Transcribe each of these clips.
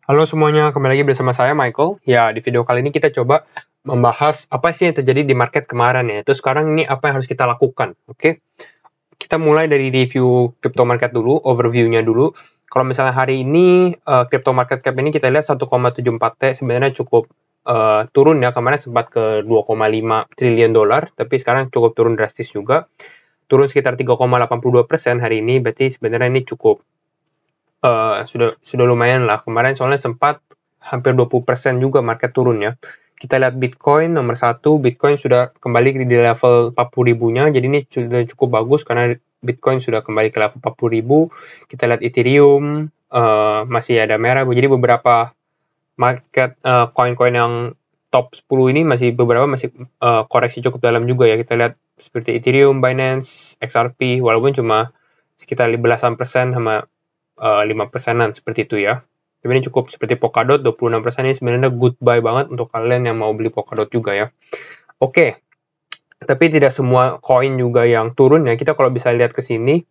Halo semuanya, kembali lagi bersama saya Michael. Ya, di video kali ini kita coba membahas apa sih yang terjadi di market kemarin ya. Terus sekarang ini apa yang harus kita lakukan, oke? Kita mulai dari review crypto market dulu, overview-nya dulu. Kalau misalnya hari ini crypto market cap ini kita lihat 1,74 T sebenarnya cukup turun ya. Kemarin sempat ke 2,5 triliun dolar, tapi sekarang cukup turun drastis juga. Turun sekitar 3,82% hari ini, berarti sebenarnya ini cukup sudah lumayan lah. Kemarin soalnya sempat hampir 20% juga market turun ya. Kita lihat Bitcoin nomor 1, Bitcoin sudah kembali di level 40 ribunya, jadi ini sudah cukup bagus karena Bitcoin sudah kembali ke level 40 ribu. Kita lihat Ethereum masih ada merah, jadi beberapa market koin-koin yang top 10 ini masih beberapa masih koreksi cukup dalam juga ya. Kita lihat seperti Ethereum, Binance, XRP, walaupun cuma sekitar 15% sama 5%-an seperti itu ya. Tapi ini cukup seperti Polkadot, 26% ini sebenarnya good buy banget untuk kalian yang mau beli Polkadot juga ya. Oke, tapi tidak semua koin juga yang turun ya. Kita kalau bisa lihat ke sini,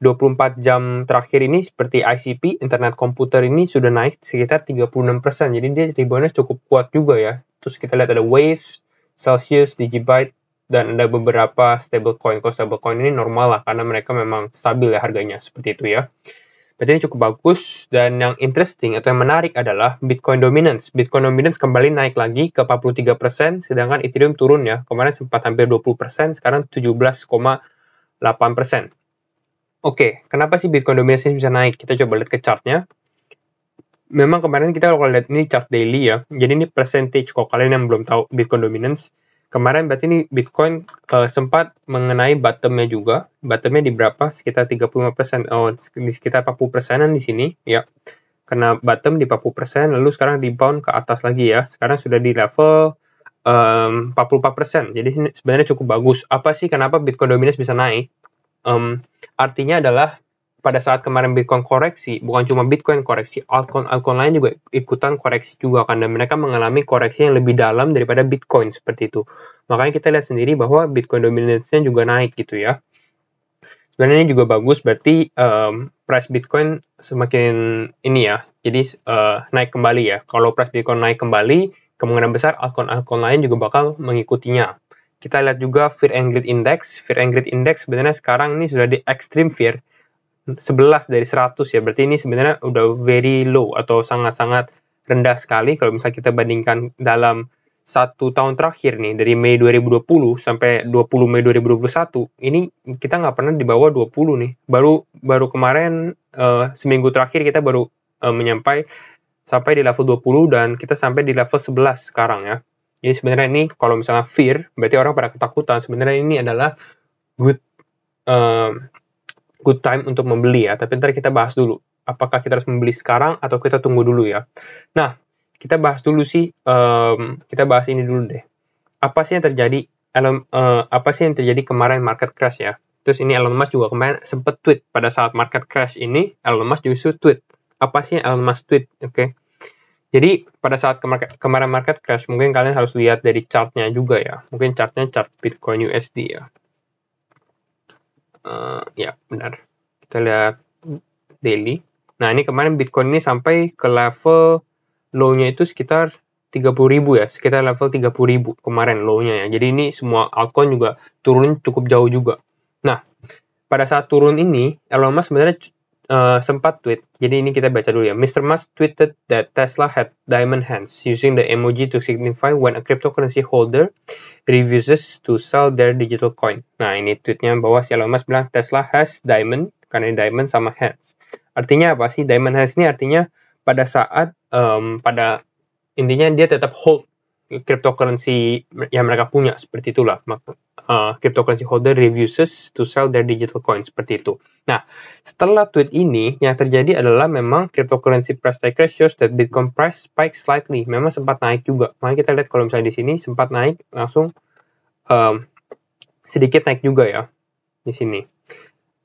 24 jam terakhir ini seperti ICP, internet komputer ini sudah naik sekitar 36%. Jadi dia reboundnya cukup kuat juga ya. Terus kita lihat ada Waves, Celsius, Digibyte, dan ada beberapa stablecoin. Kalau stablecoin ini normal lah, karena mereka memang stabil ya harganya, seperti itu ya. Berarti ini cukup bagus, dan yang interesting atau yang menarik adalah Bitcoin Dominance. Bitcoin Dominance kembali naik lagi ke 43%, sedangkan Ethereum turun ya. Kemarin sempat hampir 20%, sekarang 17,8%. Oke, kenapa sih Bitcoin Dominance ini bisa naik? Kita coba lihat ke chartnya. Memang kemarin kita kalau lihat ini chart daily ya, jadi ini percentage kalau kalian yang belum tahu Bitcoin Dominance. Kemarin berarti ini Bitcoin sempat mengenai bottomnya juga. Bottomnya di berapa? Sekitar 35%. Oh, di sekitar 40%-an di sini ya. Kena bottom di 40%, lalu sekarang rebound ke atas lagi ya. Sekarang sudah di level 44%. Jadi sebenarnya cukup bagus. Apa sih kenapa Bitcoin Dominance bisa naik? Artinya adalah pada saat kemarin Bitcoin koreksi, bukan cuma Bitcoin koreksi, altcoin lain juga ikutan koreksi juga, karena mereka mengalami koreksi yang lebih dalam daripada Bitcoin seperti itu. Makanya kita lihat sendiri bahwa Bitcoin dominance-nya juga naik gitu ya. Sebenarnya ini juga bagus, berarti price Bitcoin semakin ini ya, jadi naik kembali ya. Kalau price Bitcoin naik kembali, kemungkinan besar altcoin lain juga bakal mengikutinya. Kita lihat juga Fear and Greed Index. Fear and Greed Index sebenarnya sekarang ini sudah di extreme fear, 11 dari 100 ya, berarti ini sebenarnya udah very low atau sangat-sangat rendah sekali kalau misalnya kita bandingkan dalam 1 tahun terakhir nih, dari Mei 2020 sampai 20 Mei 2021, ini kita nggak pernah di bawah 20 nih. Baru kemarin seminggu terakhir kita baru sampai di level 20 dan kita sampai di level 11 sekarang ya. Jadi sebenarnya ini kalau misalnya fear, berarti orang pada ketakutan. Sebenarnya ini adalah good time untuk membeli ya, tapi ntar kita bahas dulu. Apakah kita harus membeli sekarang atau kita tunggu dulu ya. Nah, kita bahas dulu sih, kita bahas ini dulu deh. Apa sih yang terjadi kemarin market crash ya. Terus ini Elon Musk juga kemarin sempat tweet pada saat market crash ini, Elon Musk justru tweet. Apa sih yang Elon Musk tweet? Oke. Jadi pada saat kemarin market crash, mungkin kalian harus lihat dari chartnya juga ya. Mungkin chartnya chart Bitcoin USD ya. Ya benar. Kita lihat daily. Nah ini kemarin Bitcoin ini sampai ke level low-nya itu sekitar 30.000 ya, sekitar level 30.000 kemarin low-nya ya. Jadi ini semua altcoin juga turun cukup jauh juga. Nah pada saat turun ini Elon Musk sebenarnya sempat tweet. Jadi ini kita baca dulu ya. Mr. Musk tweeted that Tesla had diamond hands, using the emoji to signify when a cryptocurrency holder refuses to sell their digital coin. Nah ini tweetnya bahwa si Elon Musk bilang Tesla has diamond, karena diamond sama hands. Artinya apa sih? Diamond hands ini artinya pada saat pada intinya dia tetap hold cryptocurrency yang mereka punya, seperti itulah. Cryptocurrency holder refuses to sell their digital coin, seperti itu. Nah, setelah tweet ini, yang terjadi adalah memang cryptocurrency price target shows that Bitcoin price spike slightly. Memang sempat naik juga. Makanya kita lihat kalau misalnya di sini sempat naik, langsung sedikit naik juga ya di sini.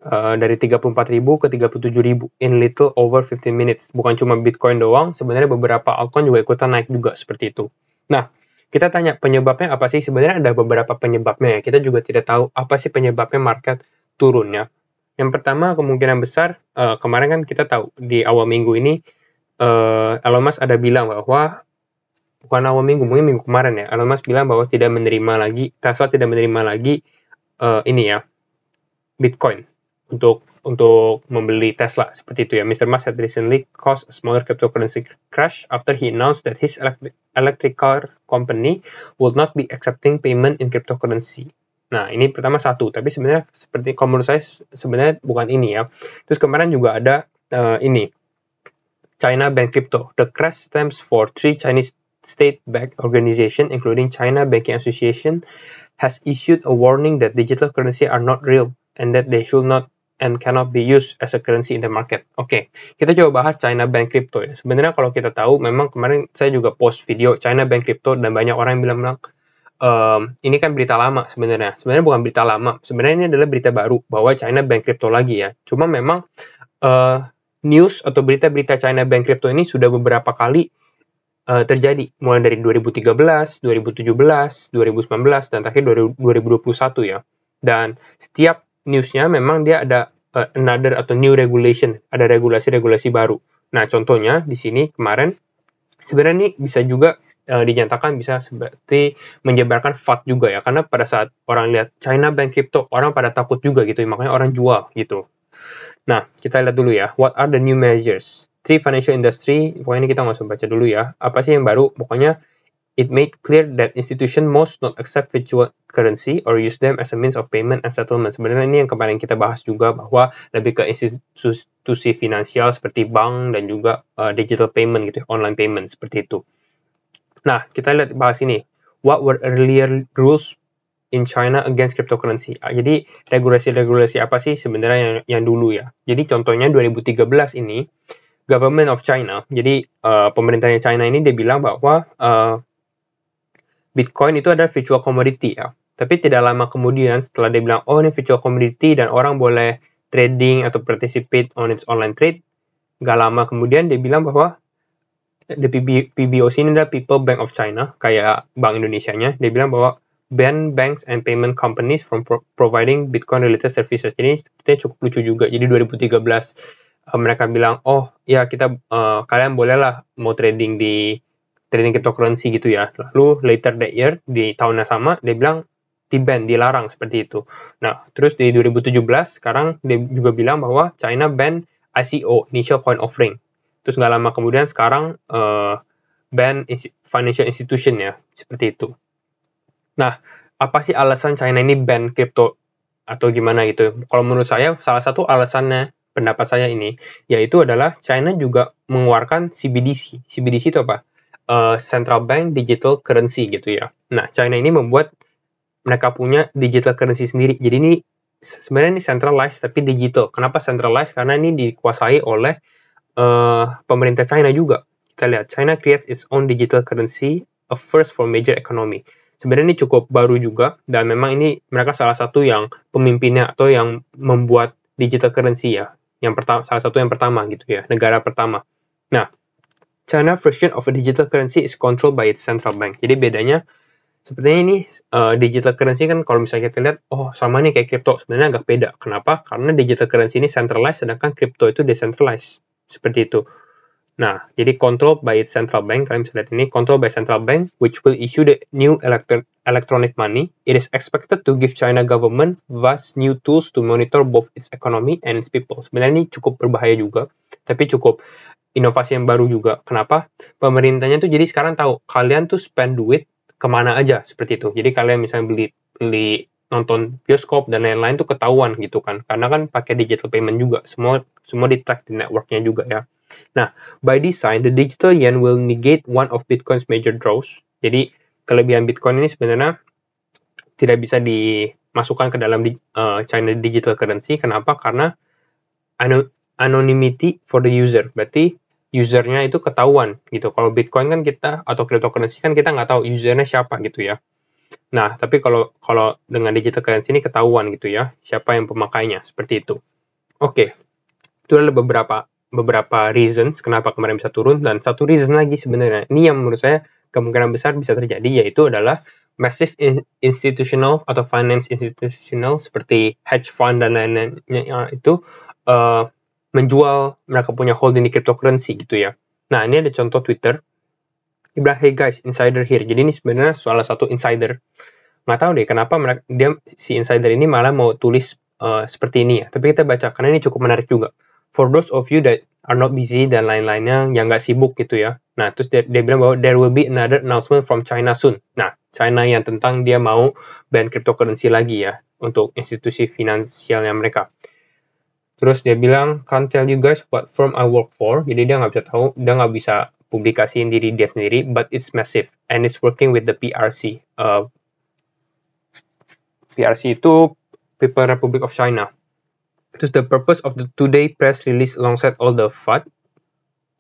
Dari 34.000 ke 37.000 in little over 15 minutes. Bukan cuma Bitcoin doang, sebenarnya beberapa altcoin juga ikutan naik juga seperti itu. Nah, kita tanya penyebabnya apa sih? Sebenarnya ada beberapa penyebabnya ya. Kita juga tidak tahu apa sih penyebabnya market turunnya. Yang pertama, kemungkinan besar, kemarin kan kita tahu di awal minggu ini Elon Musk ada bilang bahwa bukan awal minggu, mungkin minggu kemarin ya, Elon Musk bilang bahwa Tesla tidak menerima lagi ini ya, Bitcoin untuk membeli Tesla seperti itu ya. Mr. Musk had recently caused a smaller cryptocurrency crash after he announced that his electric car company would not be accepting payment in cryptocurrency. Nah, ini pertama satu, tapi sebenarnya seperti kalau menurut saya sebenarnya bukan ini ya. Terus kemarin juga ada ini China Bank Crypto. The crash stems for 3 Chinese state-backed organizations, including China Banking Association, has issued a warning that digital currency are not real and that they should not and cannot be used as a currency in the market. Oke, kita coba bahas China Bank Crypto ya. Sebenarnya kalau kita tahu, memang kemarin saya juga post video China Bank Crypto dan banyak orang yang bilang ini kan berita lama sebenarnya. Sebenarnya bukan berita lama. Sebenarnya ini adalah berita baru bahwa China Bank Crypto lagi ya. Cuma memang news atau berita-berita China Bank Crypto ini sudah beberapa kali terjadi, mulai dari 2013, 2017, 2019, dan terakhir 2021 ya. Dan setiap newsnya memang dia ada another atau new regulation, ada regulasi-regulasi baru. Nah, contohnya di sini kemarin, sebenarnya ini bisa juga dinyatakan bisa seperti menyebarkan FUD juga ya, karena pada saat orang lihat China Bank Crypto, orang pada takut juga gitu, makanya orang jual gitu. Nah, kita lihat dulu ya, what are the new measures? Three financial industry, pokoknya ini kita nggak usah baca dulu ya. Apa sih yang baru? Pokoknya, it made clear that institution most not accept virtual currency or use them as a means of payment and settlement. Sebenarnya ini yang kemarin kita bahas juga, bahwa lebih ke institusi finansial seperti bank dan juga digital payment gitu, online payment seperti itu. Nah, kita lihat bahas ini. What were earlier rules in China against cryptocurrency? Jadi, regulasi-regulasi apa sih sebenarnya yang dulu ya? Jadi, contohnya 2013 ini, Government of China, jadi pemerintahnya China ini dia bilang bahwa Bitcoin itu adalah virtual commodity ya. Tapi tidak lama kemudian setelah dia bilang, oh ini virtual commodity dan orang boleh trading atau participate on its online trade, gak lama kemudian dia bilang bahwa the PBOC ini adalah People Bank of China, kayak Bank Indonesianya, dia bilang bahwa ban banks and payment companies from providing Bitcoin-related services. Jadi sepertinya cukup lucu juga. Jadi 2013 mereka bilang, oh ya kita kalian bolehlah mau trading cryptocurrency gitu ya. Lalu later that year di tahun yang sama dia bilang di-ban, dilarang seperti itu. Nah, terus di 2017 sekarang dia juga bilang bahwa China ban ICO, Initial Coin Offering. Terus nggak lama kemudian sekarang ban financial institution ya, seperti itu. Nah, apa sih alasan China ini ban crypto atau gimana gitu? Kalau menurut saya salah satu alasannya, pendapat saya ini, yaitu adalah China juga mengeluarkan CBDC. CBDC itu apa? Central Bank Digital Currency gitu ya. Nah, China ini membuat mereka punya digital currency sendiri. Jadi ini sebenarnya ini centralized tapi digital. Kenapa centralized? Karena ini dikuasai oleh pemerintah China juga. Kita lihat, China creates its own digital currency, a first for major economy. Sebenarnya ini cukup baru juga, dan memang ini mereka salah satu yang pemimpinnya atau yang membuat digital currency ya. Salah satu yang pertama gitu ya, negara pertama. Nah, China version of a digital currency is controlled by its central bank. Jadi bedanya, sepertinya ini digital currency kan kalau misalnya kita lihat, oh sama nih kayak crypto, sebenarnya agak beda. Kenapa? Karena digital currency ini centralized, sedangkan crypto itu decentralized. Seperti itu. Nah, jadi controlled by its central bank, kalian bisa lihat ini, controlled by central bank, which will issue the new electronic money. It is expected to give China government vast new tools to monitor both its economy and its people. Sebenarnya ini cukup berbahaya juga, tapi cukup inovasi yang baru juga. Kenapa? Pemerintahnya tuh jadi sekarang tahu, kalian tuh spend duit kemana aja, seperti itu. Jadi kalian misalnya beli nonton bioskop dan lain-lain tuh ketahuan gitu kan. Karena kan pakai digital payment juga, semua di-track di networknya juga ya. Nah, by design, the digital yuan will negate one of Bitcoin's major draws. Jadi, kelebihan Bitcoin ini sebenarnya tidak bisa dimasukkan ke dalam China digital currency. Kenapa? Karena anonymity for the user. Berarti usernya itu ketahuan gitu. Kalau Bitcoin kan kita, atau cryptocurrency kan kita nggak tahu usernya siapa gitu ya. Nah, tapi kalau dengan digital currency ini ketahuan gitu ya, siapa yang pemakainya, seperti itu. Oke, itu adalah beberapa reasons kenapa kemarin bisa turun, dan satu reason lagi sebenarnya ini yang menurut saya kemungkinan besar bisa terjadi, yaitu adalah massive institutional atau finance institutional seperti hedge fund dan lain-lainnya itu menjual mereka punya holding di cryptocurrency gitu ya. Nah, ini ada contoh Twitter. Dia bilang, hey guys, insider here. Jadi ini sebenarnya salah satu insider. Nggak tahu deh kenapa si insider ini malah mau tulis seperti ini ya. Tapi kita baca, karena ini cukup menarik juga. For those of you that are not busy dan lain-lainnya, yang nggak sibuk gitu ya. Nah, terus dia bilang bahwa there will be another announcement from China soon. Nah, China yang tentang dia mau ban cryptocurrency lagi ya, untuk institusi finansialnya mereka. Terus dia bilang, can't tell you guys what firm I work for. Jadi dia nggak bisa tahu, dia nggak bisa publikasiin diri dia sendiri, but it's massive and it's working with the PRC. PRC itu People Republic of China. Terus the purpose of the today press release alongside all the FUD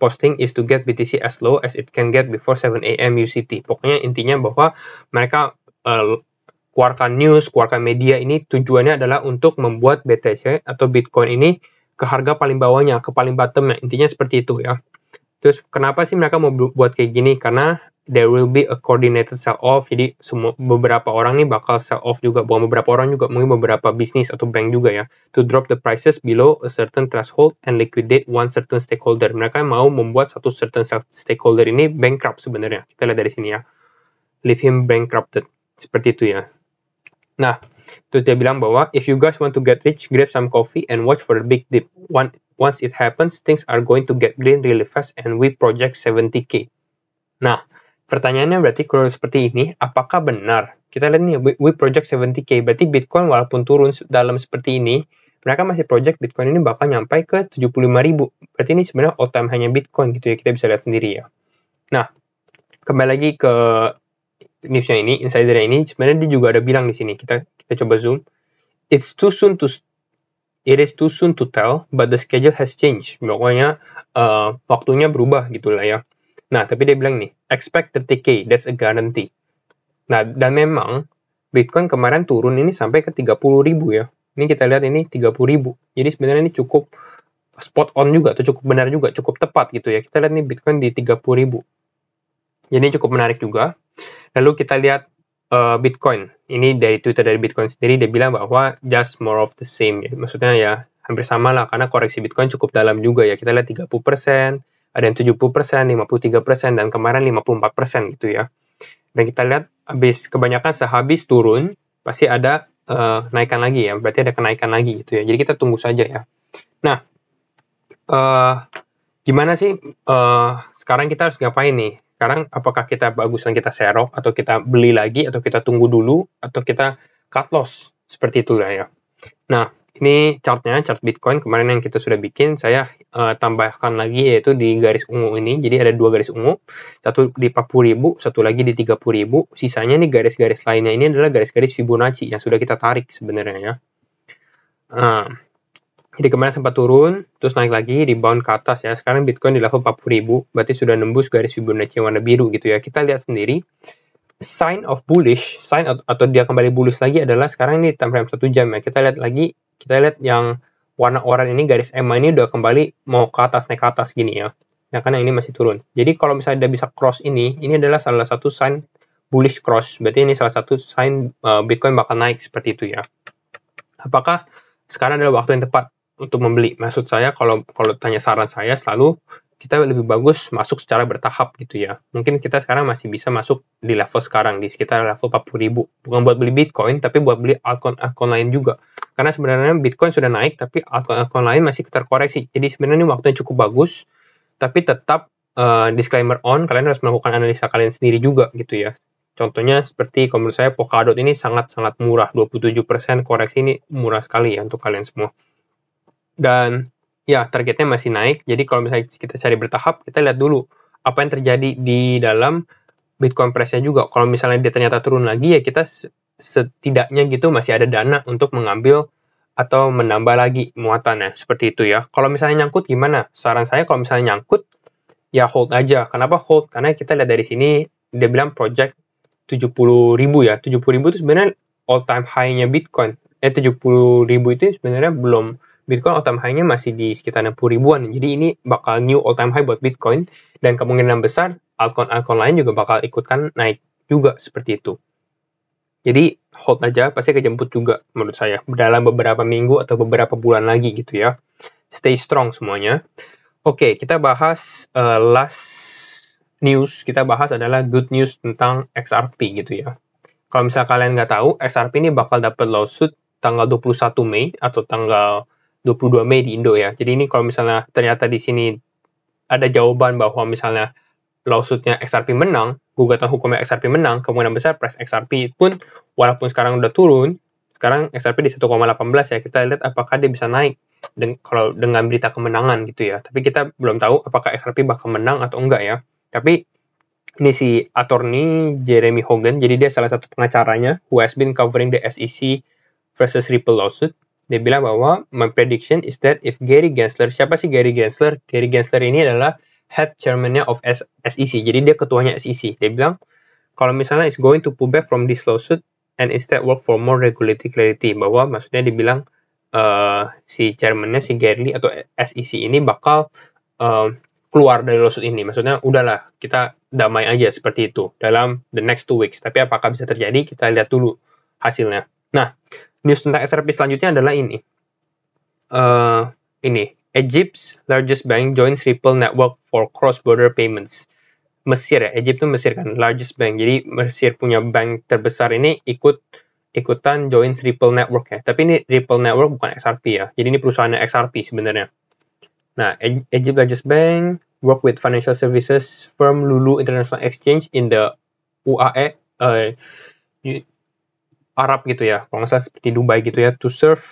posting is to get BTC as low as it can get before 7 AM UCT. Pokoknya intinya bahwa mereka keluarkan news, keluarkan media ini tujuannya adalah untuk membuat BTC atau Bitcoin ini ke harga paling bawahnya, ke paling bottomnya. Intinya seperti itu ya. Terus kenapa sih mereka mau buat kayak gini? Karena there will be a coordinated sell off. Jadi beberapa orang nih bakal sell off juga. Bukan beberapa orang juga, mungkin beberapa bisnis atau bank juga ya. To drop the prices below a certain threshold and liquidate one certain stakeholder. Mereka mau membuat satu certain stakeholder ini bankrupt sebenarnya. Kita lihat dari sini ya. Leave him bankrupted. Seperti itu ya. Nah, terus dia bilang bahwa if you guys want to get rich, grab some coffee and watch for the big dip. Once it happens, things are going to get green really fast and we project 70k. Nah, pertanyaannya berarti kalau seperti ini, apakah benar? Kita lihat nih, we project 70k. Berarti Bitcoin walaupun turun dalam seperti ini, mereka masih project Bitcoin ini bakal nyampe ke 75.000. Berarti ini sebenarnya all time high-nya Bitcoin gitu ya, kita bisa lihat sendiri ya. Nah, kembali lagi ke newsnya ini, insidernya ini, sebenarnya dia juga ada bilang di sini. Kita coba zoom. It is too soon to tell, but the schedule has changed. Pokoknya waktunya berubah gitulah ya. Nah, tapi dia bilang nih, expect 30k, that's a guarantee. Nah, dan memang Bitcoin kemarin turun ini sampai ke 30.000 ya. Ini kita lihat ini 30.000. Jadi sebenarnya ini cukup spot on juga, atau cukup benar juga, cukup tepat gitu ya. Kita lihat nih Bitcoin di 30.000. Jadi cukup menarik juga. Lalu kita lihat Bitcoin. Ini dari Twitter dari Bitcoin sendiri, dia bilang bahwa just more of the same. Ya. Maksudnya ya hampir sama lah, karena koreksi Bitcoin cukup dalam juga ya. Kita lihat 30%, ada yang 70%, 53%, dan kemarin 54% gitu ya. Dan kita lihat kebanyakan sehabis turun, pasti ada naikan lagi ya. Berarti ada kenaikan lagi gitu ya. Jadi kita tunggu saja ya. Nah, gimana sih sekarang kita harus ngapain nih? Sekarang apakah kita bagusan kita serok, atau kita beli lagi, atau kita tunggu dulu, atau kita cut loss? Seperti itulah ya. Nah, ini chartnya, chart Bitcoin kemarin yang kita sudah bikin, saya tambahkan lagi yaitu di garis ungu ini. Jadi ada dua garis ungu, satu di 40.000, satu lagi di 30.000. Sisanya nih garis-garis lainnya ini adalah garis-garis Fibonacci yang sudah kita tarik sebenarnya ya. Jadi kemarin sempat turun, terus naik lagi, rebound ke atas ya. Sekarang Bitcoin di level 40.000, berarti sudah nembus garis Fibonacci warna biru gitu ya. Kita lihat sendiri, sign of bullish, sign atau dia kembali bullish lagi adalah sekarang ini time frame 1 jam ya. Kita lihat lagi, kita lihat yang warna oranye ini, garis EMA ini udah kembali mau ke atas, naik ke atas gini ya. Nah, karena ini masih turun. Jadi kalau misalnya dia bisa cross ini adalah salah satu sign bullish cross. Berarti ini salah satu sign Bitcoin bakal naik seperti itu ya. Apakah sekarang adalah waktu yang tepat untuk membeli? Maksud saya, kalau tanya saran saya, selalu kita lebih bagus masuk secara bertahap gitu ya. Mungkin kita sekarang masih bisa masuk di level sekarang, di sekitar level 40.000. Bukan buat beli Bitcoin, tapi buat beli altcoin lain juga. Karena sebenarnya Bitcoin sudah naik, tapi altcoin lain masih terkoreksi. Jadi sebenarnya ini waktunya cukup bagus, tapi tetap disclaimer on, kalian harus melakukan analisa kalian sendiri juga gitu ya. Contohnya seperti kalau menurut saya Polkadot ini sangat-sangat murah, 27% koreksi ini murah sekali ya untuk kalian semua. Dan ya targetnya masih naik, jadi kalau misalnya kita cari bertahap, kita lihat dulu apa yang terjadi di dalam Bitcoin price-nya juga. Kalau misalnya dia ternyata turun lagi, ya kita setidaknya gitu masih ada dana untuk mengambil atau menambah lagi muatannya, seperti itu ya. Kalau misalnya nyangkut gimana? Saran saya kalau misalnya nyangkut, ya hold aja. Kenapa hold? Karena kita lihat dari sini, dia bilang project 70.000 ya. 70.000 itu sebenarnya all time high-nya Bitcoin. 70.000 itu sebenarnya belum, Bitcoin all time high-nya masih di sekitar 60.000-an. Jadi ini bakal new all time high buat Bitcoin, dan kemungkinan besar altcoin lain juga bakal ikutkan naik juga seperti itu. Jadi hold aja, pasti kejemput juga menurut saya dalam beberapa minggu atau beberapa bulan lagi gitu ya. Stay strong semuanya. Oke, kita bahas last news, kita bahas adalah good news tentang XRP gitu ya. Kalau misalnya kalian nggak tahu, XRP ini bakal dapat lawsuit tanggal 21 Mei atau tanggal 22 Mei di Indo ya. Jadi ini kalau misalnya ternyata di sini ada jawaban bahwa misalnya lawsuitnya XRP menang, gugatan hukumnya XRP menang, kemungkinan besar price XRP pun walaupun sekarang udah turun, sekarang XRP di 1,18 ya, kita lihat apakah dia bisa naik kalau dengan berita kemenangan gitu ya. Tapi kita belum tahu apakah XRP bakal menang atau enggak ya. Tapi ini si attorney Jeremy Hogan, jadi dia salah satu pengacaranya who has been covering the SEC versus Ripple lawsuit. Dia bilang bahwa my prediction is that if Gary Gensler, siapa sih Gary Gensler? Gary Gensler ini adalah head chairman-nya of SEC, jadi dia ketuanya SEC. Dia bilang kalau misalnya is going to pull back from this lawsuit and instead work for more regulatory clarity, bahwa maksudnya dibilang si chairman-nya si Gary atau SEC ini bakal keluar dari lawsuit ini. Maksudnya udahlah, kita damai aja seperti itu dalam the next 2 weeks. Tapi apakah bisa terjadi? Kita lihat dulu hasilnya. Nah, news tentang XRP selanjutnya adalah ini. Egypt's largest bank joins Ripple network for cross-border payments. Mesir ya, Egypt itu Mesir kan, largest bank. Jadi Mesir punya bank terbesar ini ikutan join Ripple network ya. Tapi ini Ripple network bukan XRP ya. Jadi ini perusahaannya XRP sebenarnya. Nah, Egypt largest bank work with financial services firm Lulu International Exchange in the UAE Arab gitu ya, kalau nggak salah seperti Dubai gitu ya, to serve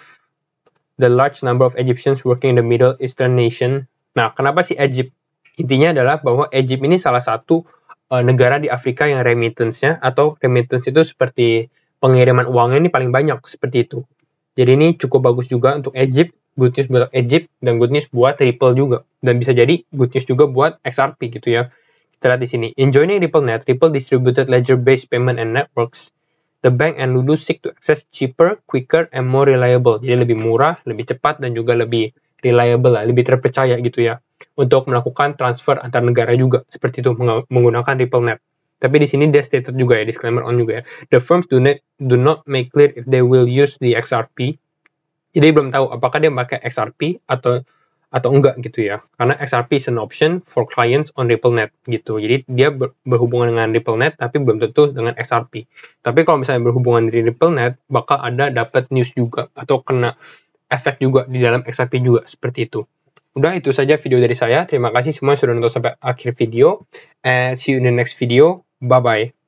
the large number of Egyptians working in the Middle Eastern nation. Nah, kenapa sih Egypt? Intinya adalah bahwa Egypt ini salah satu negara di Afrika yang remittance-nya atau remittance itu seperti pengiriman uangnya ini paling banyak seperti itu. Jadi ini cukup bagus juga untuk Egypt, good news buat Egypt dan good news buat Ripple juga, dan bisa jadi good news juga buat XRP gitu ya. Kita lihat di sini, in joining RippleNet, Ripple distributed ledger-based payment and networks. The bank and Lulu seek to access cheaper, quicker, and more reliable. Jadi lebih murah, lebih cepat, dan juga lebih reliable lah, lebih terpercaya gitu ya, untuk melakukan transfer antar negara juga seperti itu menggunakan RippleNet. Tapi di sini dia stated juga ya, disclaimer on juga ya. The firms do not make clear if they will use the XRP. Jadi belum tahu apakah dia pakai XRP atau enggak gitu ya. Karena XRP is an option for clients on RippleNet gitu. Jadi dia berhubungan dengan RippleNet tapi belum tentu dengan XRP. Tapi kalau misalnya berhubungan dengan RippleNet, bakal ada dapat news juga atau kena efek juga di dalam XRP juga seperti itu. Udah, itu saja video dari saya. Terima kasih semua yang sudah nonton sampai akhir video. And see you in the next video. Bye-bye.